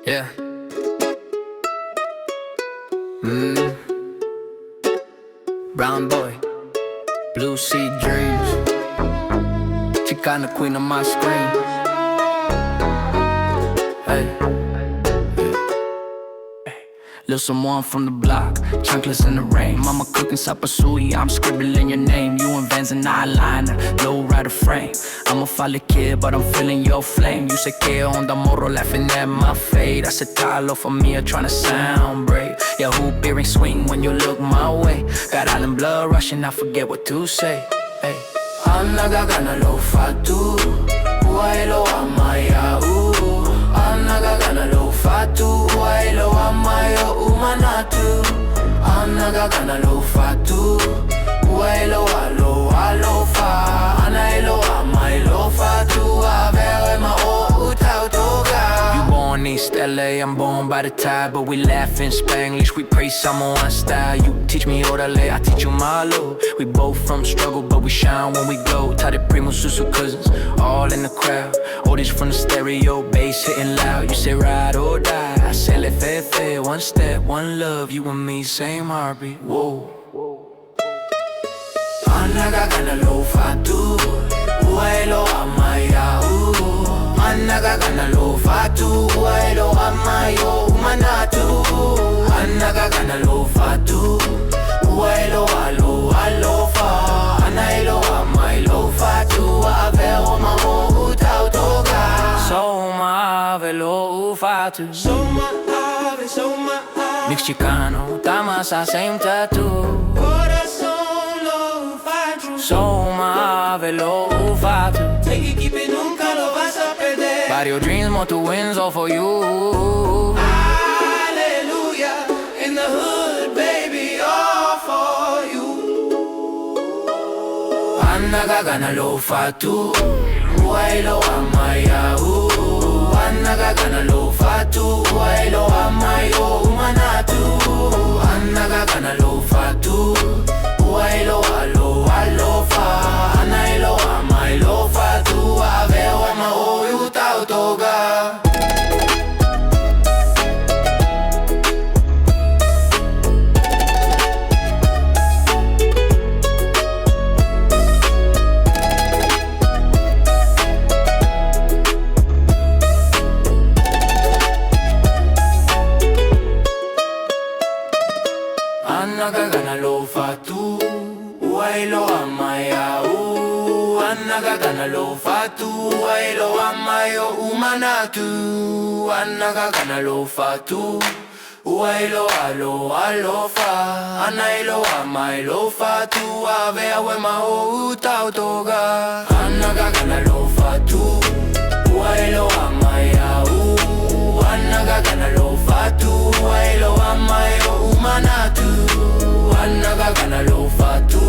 Yeah. Brown boy, blue sea dreams. Chicano queen on my screen. Hey. Little someone from the block, chunkless in the rain. Mama cooking sapasui, I'm scribbling your name. You in Vans and eyeliner, low rider frame. I'm a folly kid, but I'm feeling your flame. You say que onda morro, laughing at my fade. I said talo for me, trying to sound brave. Yeah, hoop earring swing when you look my way. Got island blood rushing, I forget what to say. Hey. Ana Gagana lo Fatu, uailo amaya Ana Gagana lo Fatu, uailo amaya umanatu. Ana Gagana lo Fatu, uailo alo fa. Ana elo amai lo Fatu, avere ma o utautoga. You born East LA, I'm born by the tide, but we laugh in Spanglish, we praise Samoan style. You teach me orale, I teach you malo. We both from struggle, but we shine when we glow. Tade primos, susu cousins, all in the crowd. All this from the stereo, bass hitting loud. You say ride or die, I say le fe. One step, one love, you and me, same heartbeat. Whoa. Ana Gagana lo Fatu, uailo amaya Ana Gagana lo Fatu, uailo amayo umanatu. Ana Gagana lo Fatu, uailo alo fa. Ana elo amai lo Fatu, aveo ma o utautoga. So ma ave lo Fatu, So my ave, mix Chicano, tamasa same tattoo. corazón lo Fatu. So ma ave lo Fatu. Take it, keep it, nunca lo vas a perder. Barrio dreams, more to wins all for you. Hallelujah, in the hood, baby, all for you. Ana Gagana lo Fatu, uailo amaya Ana Gagana lo Fatu, uailo amayo umanatu. Ana Gagana lo Fatu, uailo alo fa. Ana elo amai lo Fatu, aveo ama o utautoga. Ana Gagana lo Fatu, uailo amaya Ana Gagana lo Fatu, uailo amayo umanatu. Ana Gagana lo Fatu, uailo alo fa. Ana elo amai lo Fatu, avea wema o utautoga. Ana Gagana lo Fatu, uailo amaya Ana Gagana lo Fatu, uailo amayo umanatu. Ana Gagana lo Fatu,